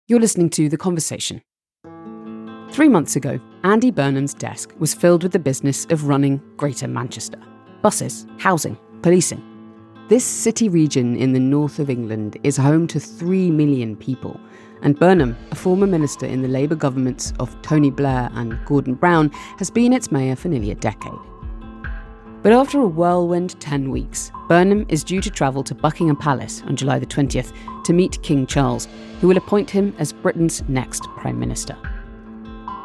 You're listening to The Conversation. 3 months ago, Andy Burnham's desk was filled with the business of running Greater Manchester. Buses, housing, policing. This city region in the north of England is home to 3 million people, and Burnham, a former minister in the Labour governments of Tony Blair and Gordon Brown, has been its mayor for nearly a decade. But after a whirlwind 10 weeks, Burnham is due to travel to Buckingham Palace on July the 20th to meet King Charles, who will appoint him as Britain's next Prime Minister.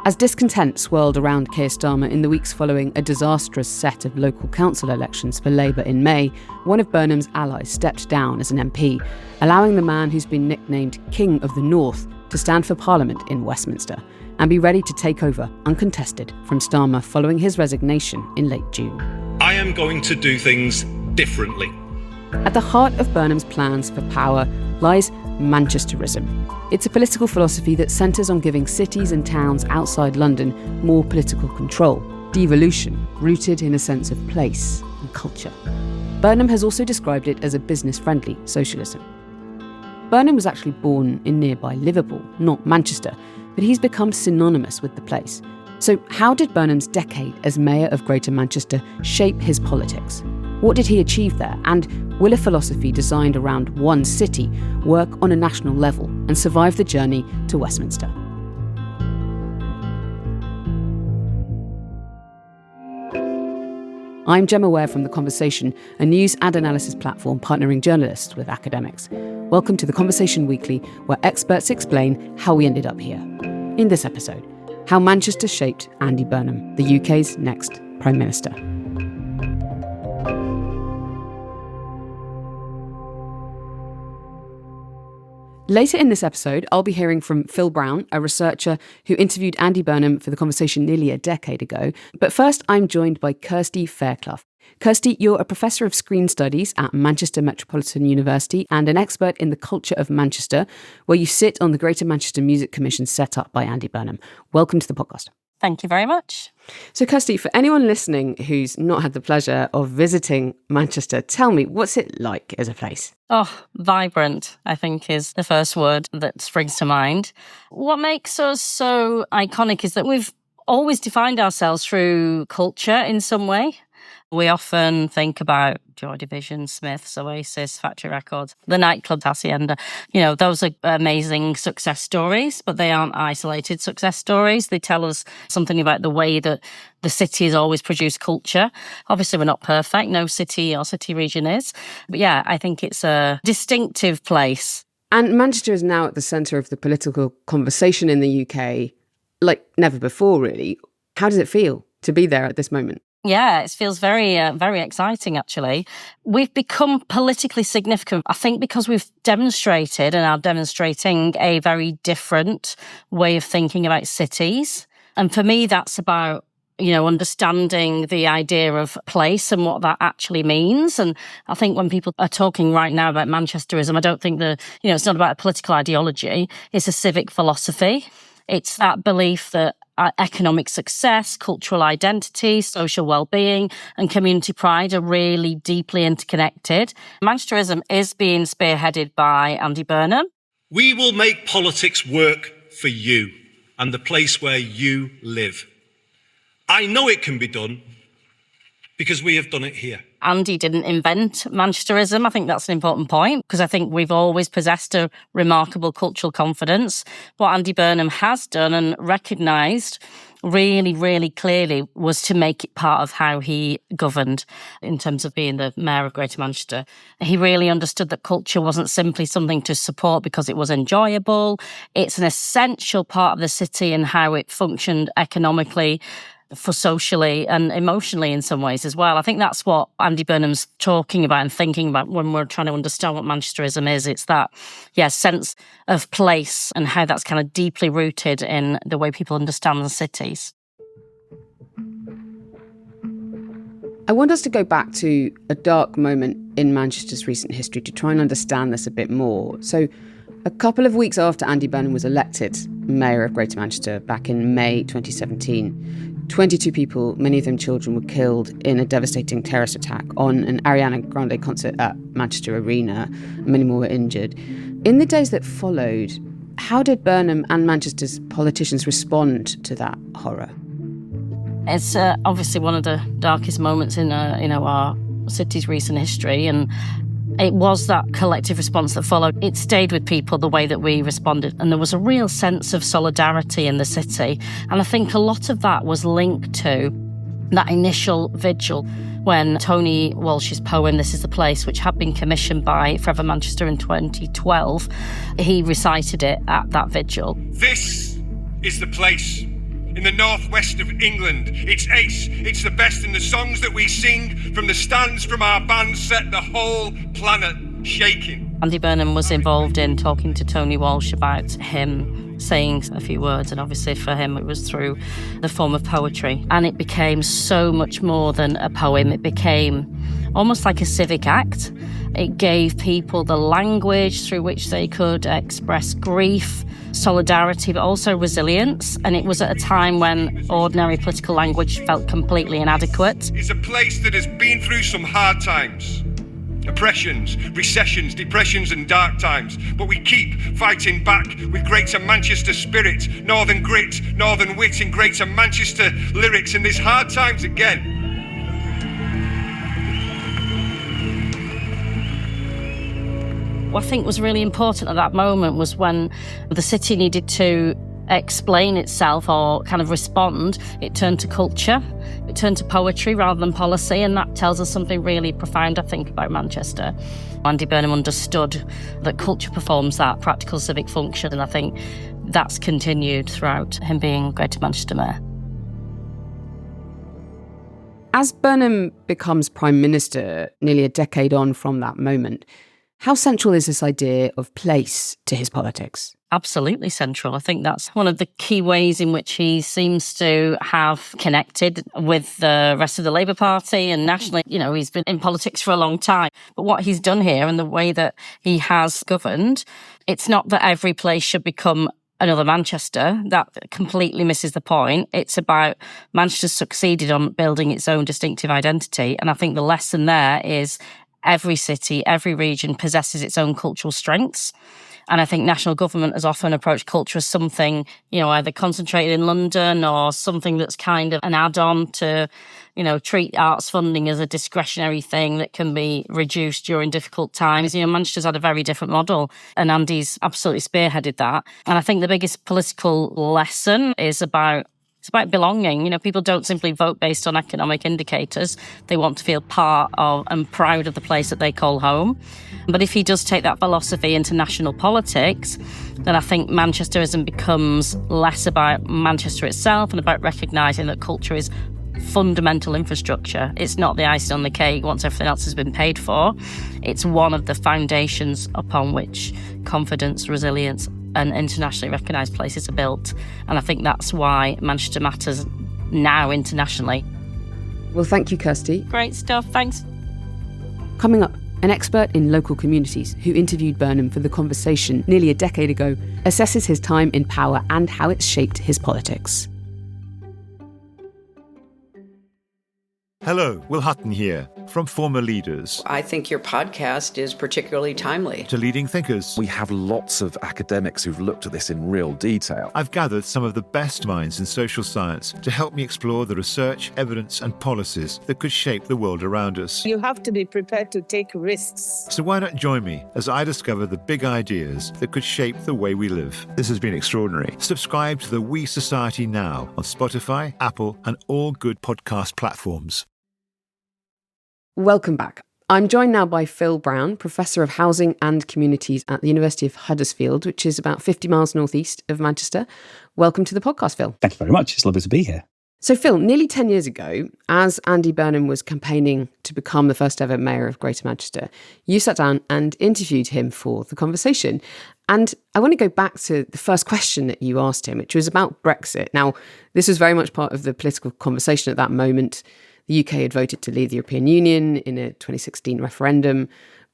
As discontent swirled around Keir Starmer in the weeks following a disastrous set of local council elections for Labour in May, one of Burnham's allies stepped down as an MP, allowing the man who's been nicknamed King of the North to stand for Parliament in Westminster and be ready to take over uncontested from Starmer following his resignation in late June. I am going to do things differently. At the heart of Burnham's plans for power lies Manchesterism. It's a political philosophy that centres on giving cities and towns outside London more political control, devolution rooted in a sense of place and culture. Burnham has also described it as a business-friendly socialism. Burnham was actually born in nearby Liverpool, not Manchester, but he's become synonymous with the place. So how did Burnham's decade as mayor of Greater Manchester shape his politics? What did he achieve there? And will a philosophy designed around one city work on a national level and survive the journey to Westminster? I'm Gemma Ware from The Conversation, a news and analysis platform partnering journalists with academics. Welcome to The Conversation Weekly, where experts explain how we ended up here. In this episode, how Manchester shaped Andy Burnham, the UK's next Prime Minister. Later in this episode, I'll be hearing from Phil Brown, a researcher who interviewed Andy Burnham for The Conversation nearly a decade ago. But first, I'm joined by Kirsty Fairclough. Kirsty, you're a professor of screen studies at Manchester Metropolitan University and an expert in the culture of Manchester, where you sit on the Greater Manchester Music Commission set up by Andy Burnham. Welcome to the podcast. Thank you very much. So, Kirsty, for anyone listening who's not had the pleasure of visiting Manchester, tell me, what's it like as a place? Oh, vibrant, I think, is the first word that springs to mind. What makes us so iconic is that we've always defined ourselves through culture in some way. We often think about Joy Division, Smiths, Oasis, Factory Records, the nightclub Hacienda. You know, those are amazing success stories, but they aren't isolated success stories. They tell us something about the way that the city has always produced culture. Obviously, we're not perfect. No city or city region is. But yeah, I think it's a distinctive place. And Manchester is now at the centre of the political conversation in the UK, like never before, really. How does it feel to be there at this moment? Yeah, it feels very, very exciting, actually. We've become politically significant, I think, because we've demonstrated and are demonstrating a very different way of thinking about cities. And for me, that's about, understanding the idea of place and what that actually means. And I think when people are talking right now about Manchesterism, I don't think it's not about a political ideology. It's a civic philosophy. It's that belief that economic success, cultural identity, social well-being and community pride are really deeply interconnected. Manchesterism is being spearheaded by Andy Burnham. We will make politics work for you and the place where you live. I know it can be done because we have done it here. Andy didn't invent Manchesterism. I think that's an important point because I think we've always possessed a remarkable cultural confidence. What Andy Burnham has done and recognised really, really clearly was to make it part of how he governed in terms of being the mayor of Greater Manchester. He really understood that culture wasn't simply something to support because it was enjoyable. It's an essential part of the city and how it functioned economically, for socially and emotionally in some ways as well. I think that's what Andy Burnham's talking about and thinking about when we're trying to understand what Manchesterism is. It's that, sense of place and how that's kind of deeply rooted in the way people understand the cities. I want us to go back to a dark moment in Manchester's recent history to try and understand this a bit more. So, a couple of weeks after Andy Burnham was elected mayor of Greater Manchester back in May 2017, 22 people, many of them children, were killed in a devastating terrorist attack on an Ariana Grande concert at Manchester Arena. Many more were injured. In the days that followed, How did Burnham and Manchester's politicians respond to that horror? It's obviously one of the darkest moments in our city's recent history, and it was that collective response that followed. It stayed with people the way that we responded, and there was a real sense of solidarity in the city. And I think a lot of that was linked to that initial vigil when Tony Walsh's poem, This Is the Place, which had been commissioned by Forever Manchester in 2012, he recited it at that vigil. This is the place in the northwest of England. It's ace, it's the best, and the songs that we sing from the stands from our band set the whole planet shaking. Andy Burnham was involved in talking to Tony Walsh about him saying a few words, and obviously for him it was through the form of poetry. And it became so much more than a poem. It became almost like a civic act. It gave people the language through which they could express grief, solidarity, but also resilience. And it was at a time when ordinary political language felt completely inadequate. It's a place that has been through some hard times. Oppressions, recessions, depressions and dark times. But we keep fighting back with Greater Manchester spirit, northern grit, northern wit in Greater Manchester lyrics in these hard times again. What I think was really important at that moment was when the city needed to explain itself or kind of respond, it turned to culture, it turned to poetry rather than policy, and that tells us something really profound, I think, about Manchester. Andy Burnham understood that culture performs that practical civic function, and I think that's continued throughout him being Greater Manchester Mayor. As Burnham becomes Prime Minister nearly a decade on from that moment, how central is this idea of place to his politics? Absolutely central. I think that's one of the key ways in which he seems to have connected with the rest of the Labour Party and nationally. You know, he's been in politics for a long time. But what he's done here and the way that he has governed, it's not that every place should become another Manchester. That completely misses the point. It's about Manchester succeeded on building its own distinctive identity. And I think the lesson there is every city, every region possesses its own cultural strengths. And I think national government has often approached culture as something, you know, either concentrated in London or something that's kind of an add-on to, you know, treat arts funding as a discretionary thing that can be reduced during difficult times. You know, Manchester's had a very different model, and Andy's absolutely spearheaded that. And I think the biggest political lesson is about it's about belonging. You know, people don't simply vote based on economic indicators. They want to feel part of and proud of the place that they call home. But if he does take that philosophy into national politics, then I think Manchesterism becomes less about Manchester itself and about recognising that culture is fundamental infrastructure. It's not the icing on the cake once everything else has been paid for. It's one of the foundations upon which confidence, resilience, and internationally recognised places are built. And I think that's why Manchester matters now internationally. Well, thank you, Kirsty. Great stuff, thanks. Coming up, an expert in local communities who interviewed Burnham for The Conversation nearly a decade ago assesses his time in power and how it's shaped his politics. Hello, Will Hutton here, from Former Leaders. I think your podcast is particularly timely. To leading thinkers. We have lots of academics who've looked at this in real detail. I've gathered some of the best minds in social science to help me explore the research, evidence and policies that could shape the world around us. You have to be prepared to take risks. So why not join me as I discover the big ideas that could shape the way we live? This has been extraordinary. Subscribe to the We Society now on Spotify, Apple and all good podcast platforms. Welcome back. I'm joined now by Phil Brown, Professor of Housing and Communities at the University of Huddersfield, which is about 50 miles northeast of Manchester. Welcome to the podcast, Phil. Thank you very much. It's lovely to be here. So, Phil, nearly 10 years ago, as Andy Burnham was campaigning to become the first ever mayor of Greater Manchester, you sat down and interviewed him for The Conversation. And I want to go back to the first question that you asked him, which was about Brexit. Now, this was very much part of the political conversation at that moment. The UK had voted to leave the European Union in a 2016 referendum,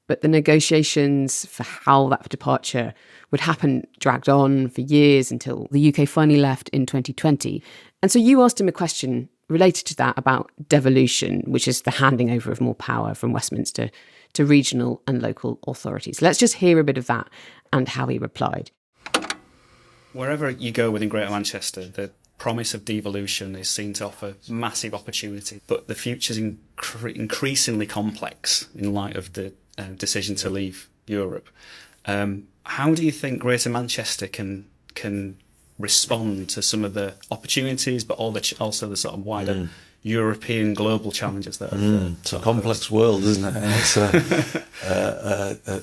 but the negotiations for how that departure would happen dragged on for years until the UK finally left in 2020. And so you asked him a question related to that about devolution, which is the handing over of more power from Westminster to regional and local authorities. Let's just hear a bit of that and how he replied. Wherever you go within Greater Manchester, the promise of devolution is seen to offer massive opportunity, but the future's increasingly complex in light of the decision to leave Europe. How do you think Greater Manchester can respond to some of the opportunities, but also the sort of wider European global challenges that it's a complex world, isn't it? It's a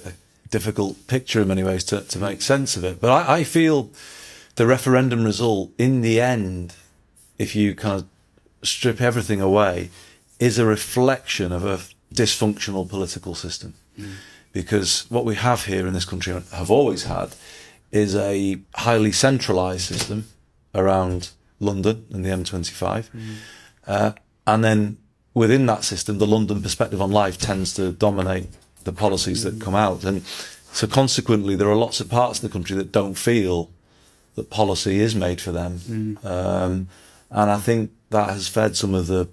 difficult picture in many ways to make sense of it. But I feel the referendum result, in the end, if you kind of strip everything away, is a reflection of a dysfunctional political system. Because what we have here in this country, have always had, is a highly centralised system around London and the M25. And then within that system, the London perspective on life tends to dominate the policies that come out. And so consequently, there are lots of parts of the country that don't feel that policy is made for them. And I think that has fed some of the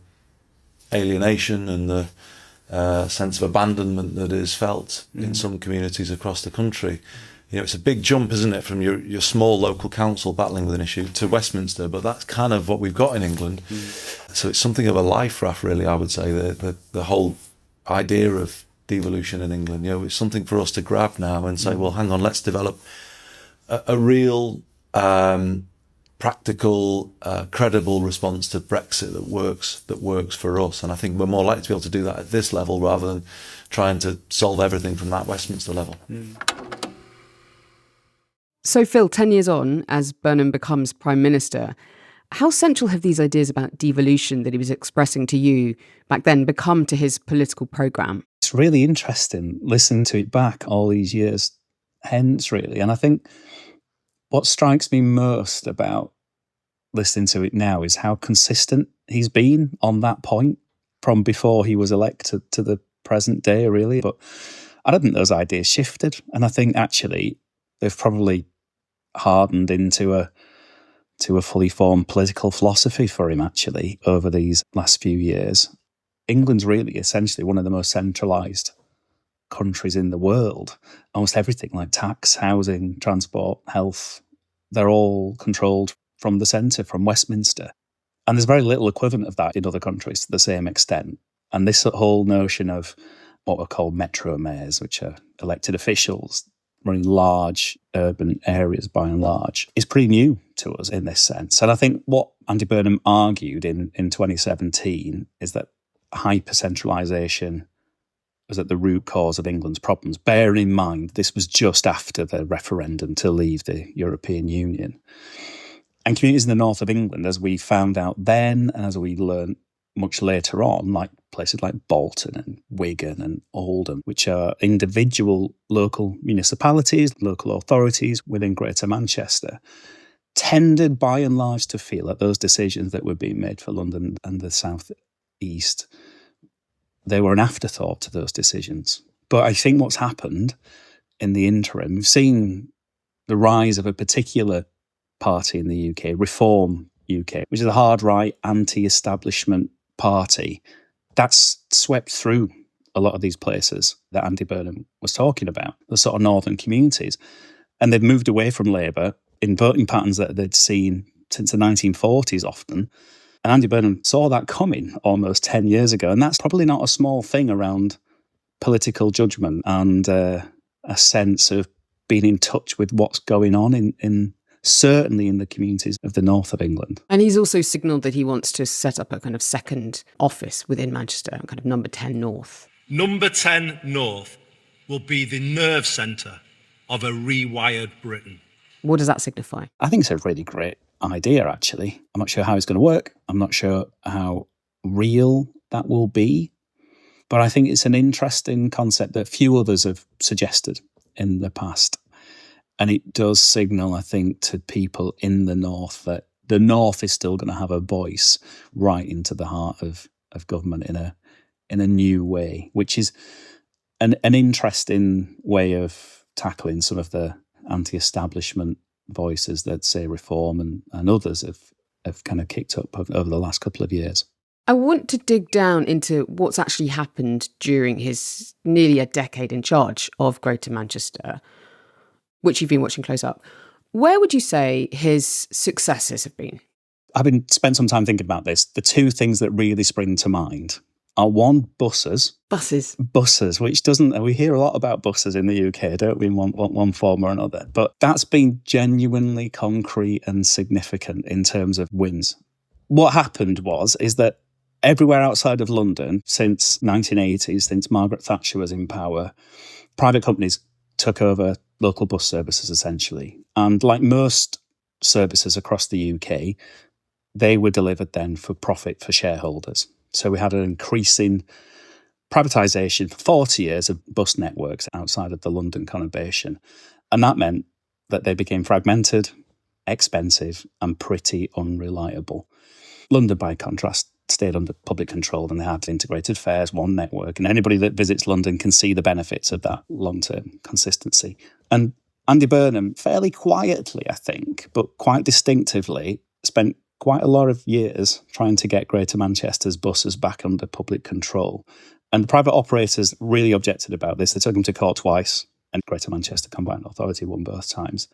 alienation and the sense of abandonment that is felt in some communities across the country. You know, it's a big jump, isn't it, from your small local council battling with an issue to Westminster, but that's kind of what we've got in England. So it's something of a life raft, really, I would say, the whole idea of devolution in England. You know, it's something for us to grab now and say, well, hang on, let's develop a real practical, credible response to Brexit that works for us. And I think we're more likely to be able to do that at this level rather than trying to solve everything from that Westminster level. So, Phil, 10 years on, as Burnham becomes Prime Minister, how central have these ideas about devolution that he was expressing to you back then become to his political programme? It's really interesting listening to it back all these years hence, really. And I think what strikes me most about listening to it now is how consistent he's been on that point from before he was elected to the present day, really. But I don't think those ideas shifted. And I think actually they've probably hardened into a fully formed political philosophy for him, actually, over these last few years. England's really essentially one of the most centralised countries in the world. Almost everything, like tax, housing, transport, health, they're all controlled from the centre, from Westminster. And there's very little equivalent of that in other countries to the same extent. And this whole notion of what are called metro mayors, which are elected officials running large urban areas by and large, is pretty new to us in this sense. And I think what Andy Burnham argued in 2017 is that hyper-centralisation was at the root cause of England's problems. Bearing in mind, this was just after the referendum to leave the European Union. And communities in the north of England, as we found out then, and as we learned much later on, like places like Bolton and Wigan and Oldham, which are individual local municipalities, local authorities within Greater Manchester, tended by and large to feel that those decisions that were being made for London and the South East, they were an afterthought to those decisions. But I think what's happened in the interim, we've seen the rise of a particular party in the UK, Reform UK, which is a hard right, anti-establishment party. That's swept through a lot of these places that Andy Burnham was talking about, the sort of northern communities. And they've moved away from Labour in voting patterns that they'd seen since the 1940s often. And Andy Burnham saw that coming almost 10 years ago. And that's probably not a small thing around political judgment and a sense of being in touch with what's going on in certainly in the communities of the north of England. And he's also signalled that he wants to set up a kind of second office within Manchester, kind of number 10 North. Number 10 North will be the nerve centre of a rewired Britain. What does that signify? I think it's a really great idea, actually. I'm not sure how it's going to work. I'm not sure how real that will be. But I think it's an interesting concept that few others have suggested in the past. And it does signal, I think, to people in the north that the north is still going to have a voice right into the heart of government in a new way, which is an interesting way of tackling some of the anti-establishment voices that, say, Reform and others have kind of kicked up over the last couple of years. I want to dig down into what's actually happened during his nearly a decade in charge of Greater Manchester, which you've been watching close up. Where would you say his successes have been? Having spent some time thinking about this, the two things that really spring to mind are one, buses. Buses, which we hear a lot about buses in the UK, don't we, in one form or another. But that's been genuinely concrete and significant in terms of wins. What happened is that everywhere outside of London, since 1980s, since Margaret Thatcher was in power, private companies took over local bus services, essentially. And like most services across the UK, they were delivered then for profit for shareholders. So we had an increasing privatisation for 40 years of bus networks outside of the London conurbation. And that meant that they became fragmented, expensive, and pretty unreliable. London, by contrast, stayed under public control, and they had integrated fares, one network, and anybody that visits London can see the benefits of that long-term consistency. And Andy Burnham, fairly quietly, I think, but quite distinctively, spent quite a lot of years trying to get Greater Manchester's buses back under public control. And the private operators really objected about this. They took him to court twice, and Greater Manchester Combined Authority won both times.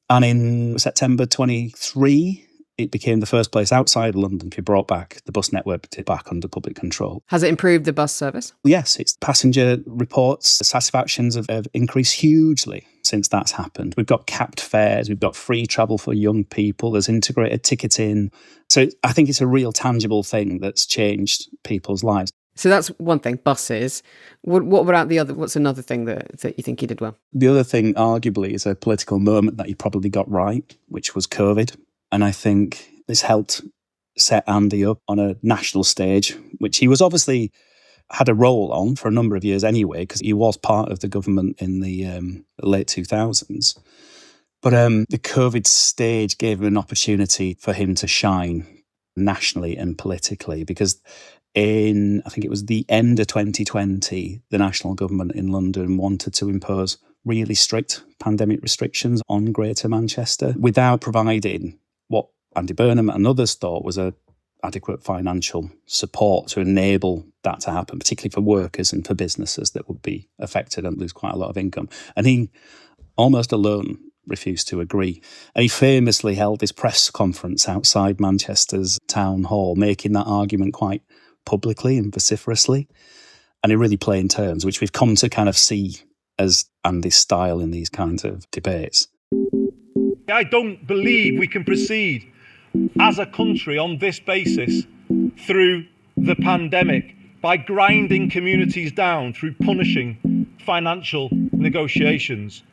And in September 23, it became the first place outside London to be brought back, the bus network back under public control. Has it improved the bus service? Yes, its passenger reports, satisfactions have increased hugely since that's happened. We've got capped fares, we've got free travel for young people, there's integrated ticketing. So I think it's a real tangible thing that's changed people's lives. So that's one thing, buses. What about the other? What's another thing that you think he did well? The other thing, arguably, is a political moment that he probably got right, which was COVID. And I think this helped set Andy up on a national stage, which he was obviously had a role on for a number of years anyway, because he was part of the government in the late 2000s. But the COVID stage gave him an opportunity for him to shine nationally and politically, because I think it was the end of 2020, the national government in London wanted to impose really strict pandemic restrictions on Greater Manchester without providing what Andy Burnham and others thought was adequate financial support to enable that to happen, particularly for workers and for businesses that would be affected and lose quite a lot of income. And he almost alone refused to agree. And he famously held this press conference outside Manchester's town hall, making that argument quite publicly and vociferously, and in really plain terms, which we've come to kind of see as Andy's style in these kinds of debates. I don't believe we can proceed as a country on this basis through the pandemic by grinding communities down through punishing financial negotiations.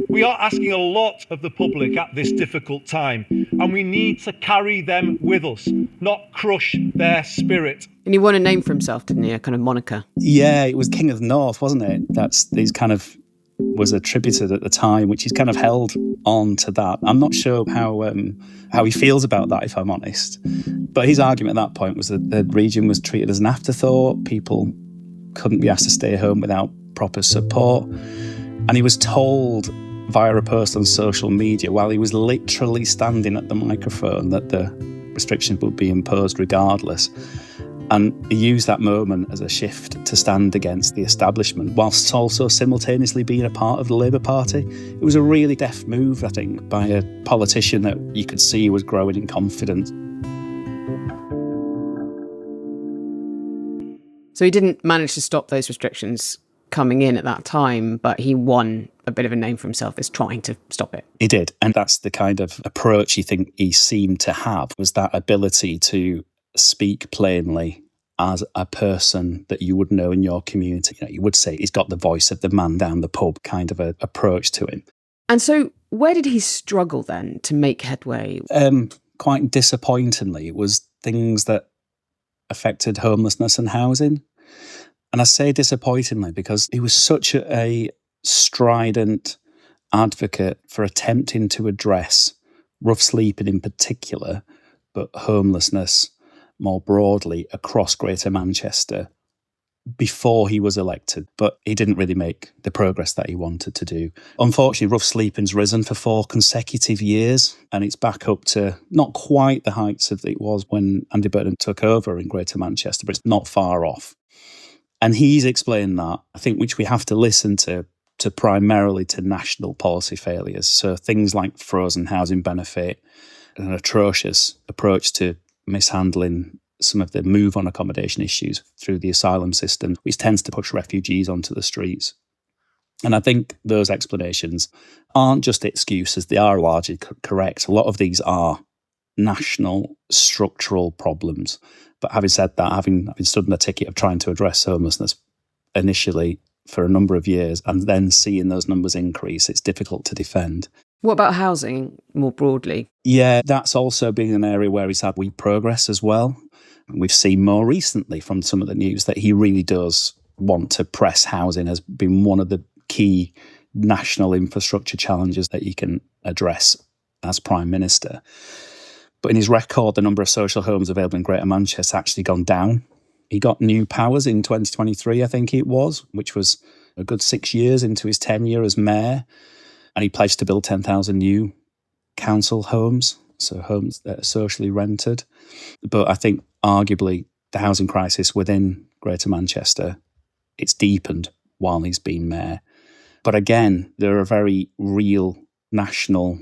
We are asking a lot of the public at this difficult time, and we need to carry them with us, not crush their spirit. And he won a name for himself, didn't he? A kind of moniker. Yeah, it was King of the North, wasn't it? These kind of was attributed at the time, which he's kind of held on to that. I'm not sure how he feels about that, if I'm honest. But his argument at that point was that the region was treated as an afterthought. People couldn't be asked to stay home without proper support. And he was told via a post on social media, while he was literally standing at the microphone, that the restrictions would be imposed regardless. And he used that moment as a shift to stand against the establishment, whilst also simultaneously being a part of the Labour Party. It was a really deft move, I think, by a politician that you could see was growing in confidence. So he didn't manage to stop those restrictions coming in at that time, but he won a bit of a name for himself as trying to stop it. He did. And that's the kind of approach you think he seemed to have, was that ability to speak plainly as a person that you would know in your community. You would say he's got the voice of the man down the pub kind of a approach to him. And so where did he struggle then to make headway? Quite disappointingly, it was things that affected homelessness and housing. And I say disappointingly because he was such a strident advocate for attempting to address rough sleeping in particular, but homelessness more broadly across Greater Manchester before he was elected. But he didn't really make the progress that he wanted to do. Unfortunately, rough sleeping's risen for 4 consecutive years, and it's back up to not quite the heights of it was when Andy Burnham took over in Greater Manchester, but it's not far off. And he's explained that, I think, which we have to listen to to primarily to national policy failures. So things like frozen housing benefit, an atrocious approach to mishandling some of the move-on accommodation issues through the asylum system, which tends to push refugees onto the streets. And I think those explanations aren't just excuses, they are largely correct. A lot of these are national structural problems. But having said that, having stood on the ticket of trying to address homelessness initially for a number of years and then seeing those numbers increase, it's difficult to defend. What about housing more broadly? Yeah, that's also been an area where he's had weak progress as well. We've seen more recently from some of the news that he really does want to press housing as being one of the key national infrastructure challenges that he can address as Prime Minister. But in his record, the number of social homes available in Greater Manchester actually gone down. He got new powers in 2023, I think it was, which was a good 6 years into his tenure as mayor. And he pledged to build 10,000 new council homes, so homes that are socially rented. But I think arguably the housing crisis within Greater Manchester, it's deepened while he's been mayor. But again, there are very real national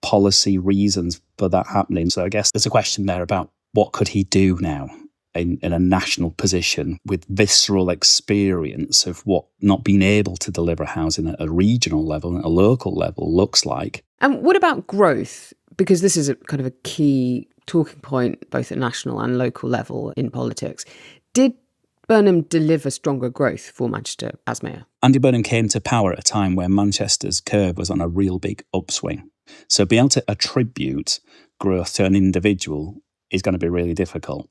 policy reasons for that happening. So I guess there's a question there about what could he do now in a national position with visceral experience of what not being able to deliver housing at a regional level and at a local level looks like. And what about growth? Because this is a kind of a key talking point, both at national and local level in politics. Did Burnham deliver stronger growth for Manchester as mayor? Andy Burnham came to power at a time where Manchester's curve was on a real big upswing. So being able to attribute growth to an individual is going to be really difficult.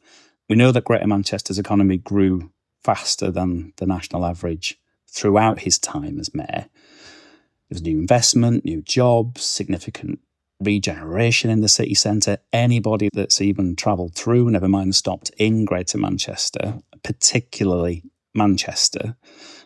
We know that Greater Manchester's economy grew faster than the national average throughout his time as mayor. There was new investment, new jobs, significant regeneration in the city centre. Anybody that's even travelled through, never mind stopped in Greater Manchester, particularly Manchester,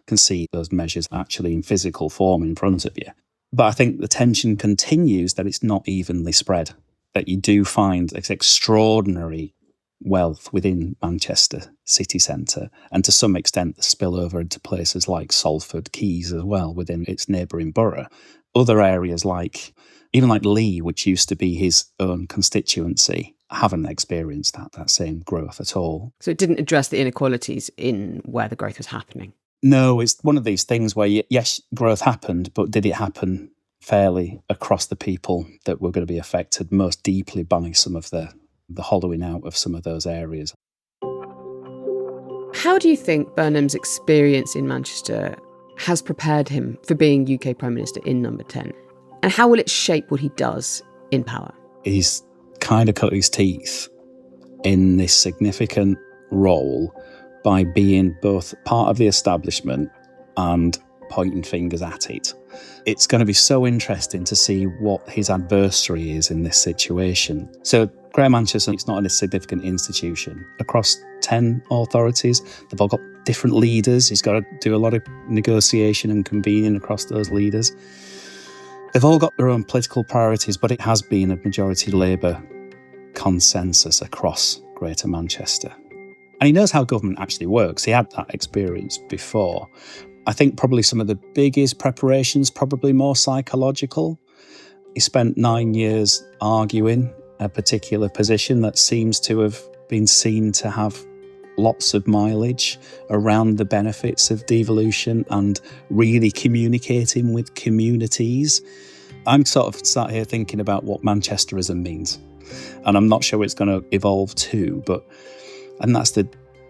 can see those measures actually in physical form in front of you. But I think the tension continues that it's not evenly spread, that you do find this extraordinary wealth within Manchester city centre, and to some extent the spillover into places like Salford Quays as well within its neighbouring borough. Other areas even like Lee, which used to be his own constituency, haven't experienced that same growth at all. So it didn't address the inequalities in where the growth was happening? No, it's one of these things where, yes, growth happened, but did it happen fairly across the people that were going to be affected most deeply by some of the hollowing out of some of those areas? How do you think Burnham's experience in Manchester has prepared him for being UK Prime Minister in number 10? And how will it shape what he does in power? He's kind of cut his teeth in this significant role by being both part of the establishment and pointing fingers at it. It's going to be so interesting to see what his adversary is in this situation. So Greater Manchester, it's not a significant institution. Across 10 authorities, they've all got different leaders. He's got to do a lot of negotiation and convening across those leaders. They've all got their own political priorities, but it has been a majority Labour consensus across Greater Manchester. And he knows how government actually works. He had that experience before. I think probably some of the biggest preparations, probably more psychological. He spent 9 years arguing a particular position that seems to have been seen to have lots of mileage around the benefits of devolution and really communicating with communities. I'm sort of sat here thinking about what Manchesterism means. And I'm not sure it's going to evolve too, and that's the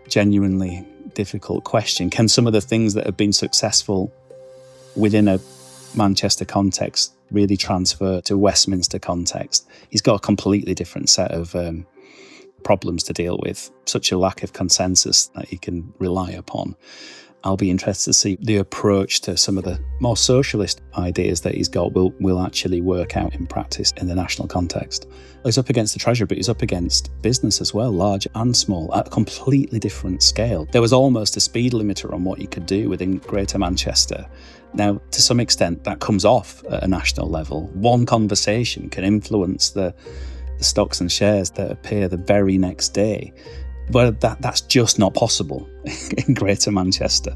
genuinely difficult question. Can some of the things that have been successful within a Manchester context really transfer to Westminster context? He's got a completely different set of problems to deal with, such a lack of consensus that he can rely upon. I'll be interested to see the approach to some of the more socialist ideas that he's got will actually work out in practice in the national context. He's up against the Treasury, but he's up against business as well, large and small, at a completely different scale. There was almost a speed limiter on what you could do within Greater Manchester. Now, to some extent, that comes off at a national level. One conversation can influence the stocks and shares that appear the very next day. But that's just not possible in Greater Manchester.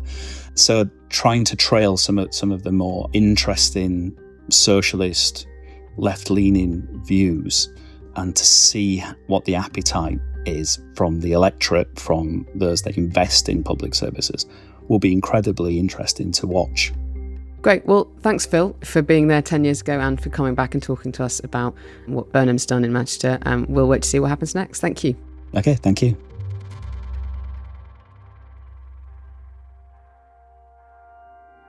So trying to trail some of the more interesting socialist, left-leaning views and to see what the appetite is from the electorate, from those that invest in public services, will be incredibly interesting to watch. Great. Well, thanks, Phil, for being there 10 years ago and for coming back and talking to us about what Burnham's done in Manchester. We'll wait to see what happens next. Thank you. Okay, thank you.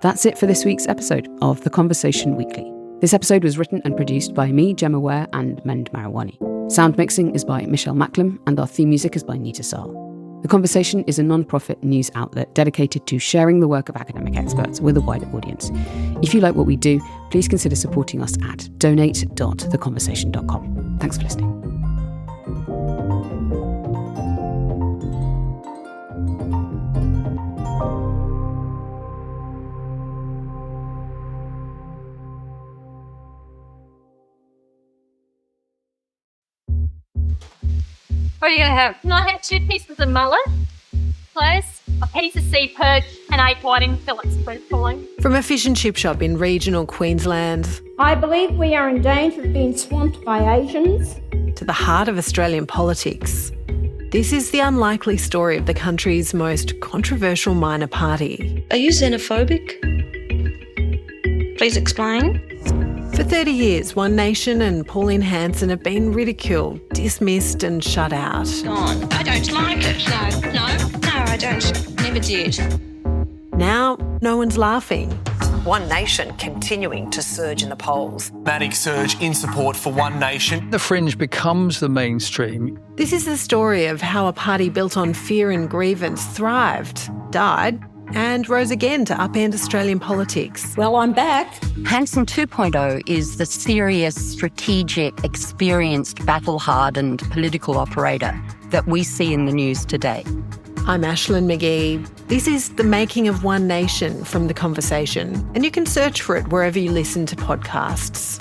That's it for this week's episode of The Conversation Weekly. This episode was written and produced by me, Gemma Ware, and Mend Marawani. Sound mixing is by Michelle Macklem, and our theme music is by Nita Saal. The Conversation is a non-profit news outlet dedicated to sharing the work of academic experts with a wider audience. If you like what we do, please consider supporting us at donate.theconversation.com. Thanks for listening. What are you going to have? Can I have 2 pieces of mullet, please? A piece of sea perch and 8 whiting fillets, please, Pauline. From a fish and chip shop in regional Queensland. I believe we are in danger of being swamped by Asians. To the heart of Australian politics. This is the unlikely story of the country's most controversial minor party. Are you xenophobic? Please explain. For 30 years, One Nation and Pauline Hanson have been ridiculed, dismissed and shut out. Gone. I don't like it. No, I don't. Never did. Now, no one's laughing. One Nation continuing to surge in the polls. Dramatic surge in support for One Nation. The fringe becomes the mainstream. This is the story of how a party built on fear and grievance thrived, died, and rose again to upend Australian politics. Well, I'm back. Hanson 2.0 is the serious, strategic, experienced, battle-hardened political operator that we see in the news today. I'm Ashlyn McGee. This is The Making of One Nation from The Conversation, and you can search for it wherever you listen to podcasts.